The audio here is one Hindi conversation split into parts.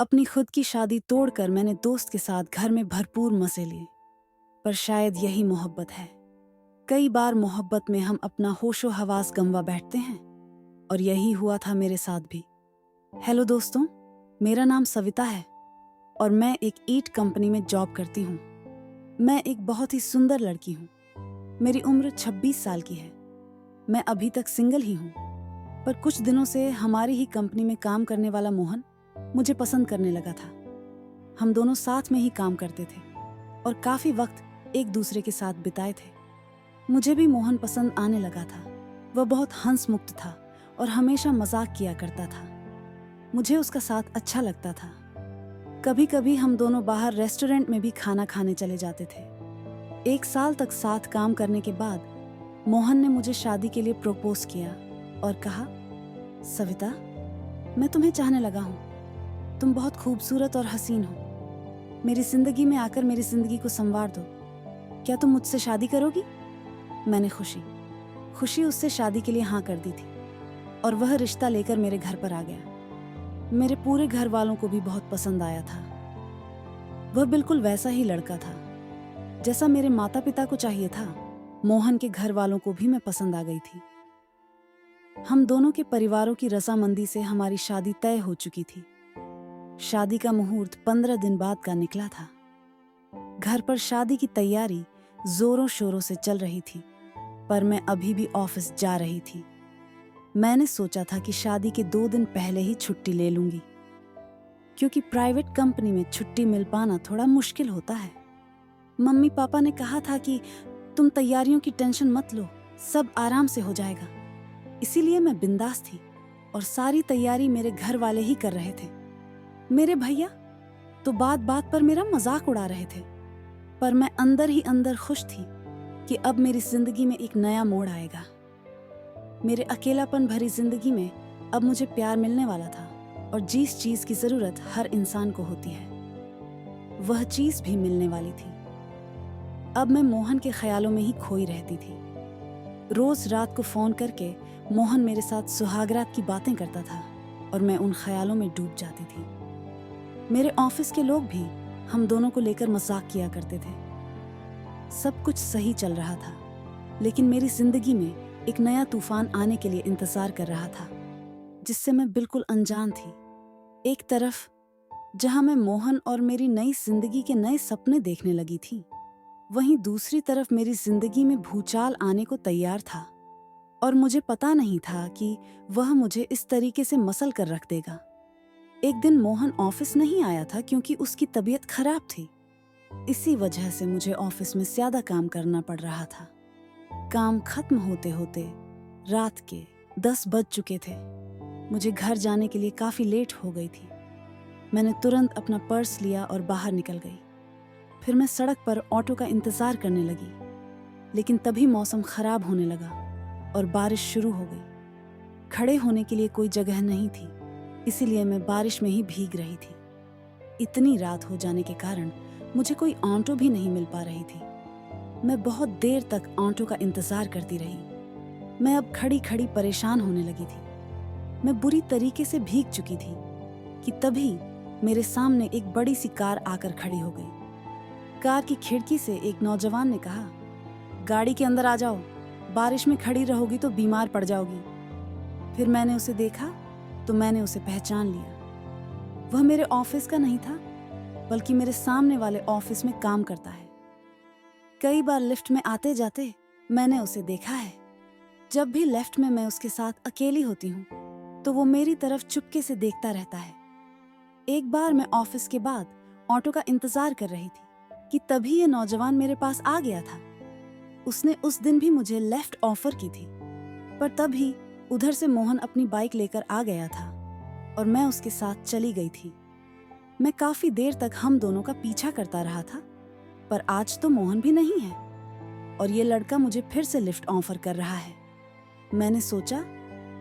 अपनी खुद की शादी तोड़कर मैंने दोस्त के साथ घर में भरपूर मजे लिए। पर शायद यही मोहब्बत है। कई बार मोहब्बत में हम अपना होशो हवास गंवा बैठते हैं, और यही हुआ था मेरे साथ भी। हेलो दोस्तों, मेरा नाम सविता है और मैं एक ईंट कंपनी में जॉब करती हूँ। मैं एक बहुत ही सुंदर लड़की हूँ। मेरी उम्र 26 साल की है। मैं अभी तक सिंगल ही हूँ, पर कुछ दिनों से हमारी ही कंपनी में काम करने वाला मोहन मुझे पसंद करने लगा था। हम दोनों साथ में ही काम करते थे और काफी वक्त एक दूसरे के साथ बिताए थे। मुझे भी मोहन पसंद आने लगा था। वह बहुत हंस मुक्त था और हमेशा मजाक किया करता था। मुझे उसका साथ अच्छा लगता था। कभी कभी हम दोनों बाहर रेस्टोरेंट में भी खाना खाने चले जाते थे। 1 साल तक साथ काम करने के बाद मोहन ने मुझे शादी के लिए प्रपोज किया और कहा, सविता, मैं तुम्हें चाहने लगा हूँ। तुम बहुत खूबसूरत और हसीन हो। मेरी जिंदगी में आकर मेरी जिंदगी को संवार दो। क्या तुम मुझसे शादी करोगी? मैंने खुशी उससे शादी के लिए हाँ कर दी थी और वह रिश्ता लेकर मेरे घर पर आ गया। मेरे पूरे घर वालों को भी बहुत पसंद आया था। वह बिल्कुल वैसा ही लड़का था जैसा मेरे माता पिता को चाहिए था। मोहन के घर वालों को भी मैं पसंद आ गई थी। हम दोनों के परिवारों की रजामंदी से हमारी शादी तय हो चुकी थी। शादी का मुहूर्त 15 दिन बाद का निकला था। घर पर शादी की तैयारी जोरों शोरों से चल रही थी, पर मैं अभी भी ऑफिस जा रही थी। मैंने सोचा था कि शादी के 2 दिन पहले ही छुट्टी ले लूंगी, क्योंकि प्राइवेट कंपनी में छुट्टी मिल पाना थोड़ा मुश्किल होता है। मम्मी पापा ने कहा था कि तुम तैयारियों की टेंशन मत लो, सब आराम से हो जाएगा। इसीलिए मैं बिंदास थी और सारी तैयारी मेरे घर वाले ही कर रहे थे। मेरे भैया तो बात बात पर मेरा मजाक उड़ा रहे थे, पर मैं अंदर ही अंदर खुश थी कि अब मेरी जिंदगी में एक नया मोड़ आएगा। मेरे अकेलापन भरी जिंदगी में अब मुझे प्यार मिलने वाला था, और जिस चीज की जरूरत हर इंसान को होती है वह चीज भी मिलने वाली थी। अब मैं मोहन के ख्यालों में ही खोई रहती थी। रोज रात को फोन करके मोहन मेरे साथ सुहागरात की बातें करता था और मैं उन ख्यालों में डूब जाती थी। मेरे ऑफिस के लोग भी हम दोनों को लेकर मजाक किया करते थे। सब कुछ सही चल रहा था, लेकिन मेरी जिंदगी में एक नया तूफान आने के लिए इंतजार कर रहा था, जिससे मैं बिल्कुल अनजान थी। एक तरफ जहां मैं मोहन और मेरी नई जिंदगी के नए सपने देखने लगी थी, वहीं दूसरी तरफ मेरी जिंदगी में भूचाल आने को तैयार था, और मुझे पता नहीं था कि वह मुझे इस तरीके से मसल कर रख देगा। एक दिन मोहन ऑफिस नहीं आया था क्योंकि उसकी तबीयत खराब थी। इसी वजह से मुझे ऑफिस में ज्यादा काम करना पड़ रहा था। काम खत्म होते होते रात के 10 बज चुके थे। मुझे घर जाने के लिए काफी लेट हो गई थी। मैंने तुरंत अपना पर्स लिया और बाहर निकल गई। फिर मैं सड़क पर ऑटो का इंतजार करने लगी, लेकिन तभी मौसम खराब होने लगा और बारिश शुरू हो गई। खड़े होने के लिए कोई जगह नहीं थी, इसीलिए मैं बारिश में ही भीग रही थी। इतनी रात हो जाने के कारण मुझे कोई ऑटो भी नहीं मिल पा रही थी। मैं बहुत देर तक ऑटो का इंतजार करती रही। मैं अब खड़ी खड़ी परेशान होने लगी थी। मैं बुरी तरीके से भीग चुकी थी कि तभी मेरे सामने एक बड़ी सी कार आकर खड़ी हो गई। कार की खिड़की से एक नौजवान ने कहा, गाड़ी के अंदर आ जाओ, बारिश में खड़ी रहोगी तो बीमार पड़ जाओगी। फिर मैंने उसे देखा तो मैंने उसे पहचान लिया। वह मेरे ऑफिस का नहीं था, बल्कि मेरे सामने वाले ऑफिस में काम करता है। कई बार लिफ्ट में आते जाते मैंने उसे देखा है। जब भी लिफ्ट में मैं उसके साथ अकेली होती हूँ तो वो मेरी तरफ चुपके से देखता रहता है। एक बार मैं ऑफिस के बाद ऑटो का इंतजार कर रही थी कि तभी ये नौजवान मेरे पास आ गया था। उसने उस दिन भी मुझे लेफ्ट ऑफर की थी, पर तभी उधर से मोहन अपनी बाइक लेकर आ गया था और मैं उसके साथ चली गई थी। मैं काफी देर तक हम दोनों का पीछा करता रहा था, पर आज तो मोहन भी नहीं है और ये लड़का मुझे फिर से लिफ्ट ऑफर कर रहा है। मैंने सोचा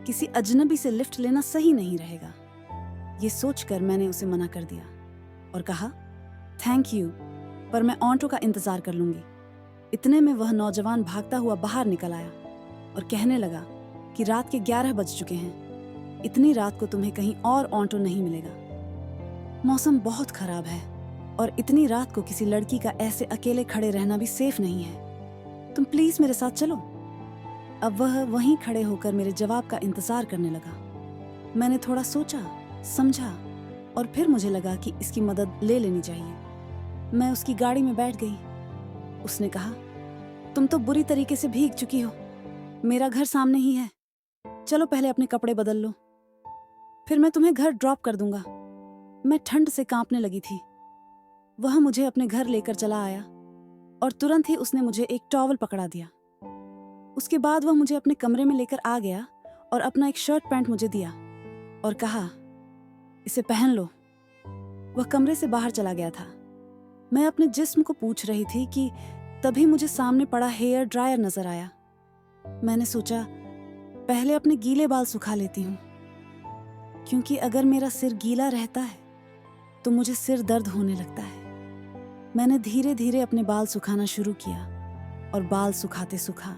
किसी अजनबी से लिफ्ट लेना सही नहीं रहेगा। ये सोचकर मैंने उसे मना कर दिया और कहा, थैंक यू, पर मैं ऑटो का इंतजार कर लूंगी। इतने में वह नौजवान भागता हुआ बाहर निकल आया और कहने लगा कि रात के 11 बज चुके हैं, इतनी रात को तुम्हें कहीं और ऑटो नहीं मिलेगा। मौसम बहुत खराब है और इतनी रात को किसी लड़की का ऐसे अकेले खड़े रहना भी सेफ नहीं है। तुम प्लीज मेरे साथ चलो। अब वह वहीं खड़े होकर मेरे जवाब का इंतजार करने लगा। मैंने थोड़ा सोचा, समझा और फिर मुझे लगा कि इसकी मदद ले लेनी चाहिए। मैं उसकी गाड़ी में बैठ गई। उसने कहा, तुम तो बुरी तरीके से भीग चुकी हो, मेरा घर सामने ही है, चलो पहले अपने कपड़े बदल लो, फिर मैं तुम्हें घर ड्रॉप कर दूंगा। मैं ठंड से कांपने लगी थी। वह मुझे अपने घर लेकर चला आया और तुरंत ही उसने मुझे एक टॉवल पकड़ा दिया। उसके बाद वह मुझे अपने कमरे में लेकर आ गया और अपना एक शर्ट पैंट मुझे दिया और कहा, इसे पहन लो। वह कमरे से बाहर चला गया था। मैं अपने जिस्म को पूछ रही थी कि तभी मुझे सामने पड़ा हेयर ड्रायर नजर आया। मैंने सोचा, पहले अपने गीले बाल सुखा लेती हूँ, क्योंकि अगर मेरा सिर गीला रहता है तो मुझे सिर दर्द होने लगता है। मैंने धीरे धीरे अपने बाल सुखाना शुरू किया और बाल सुखाते सुखा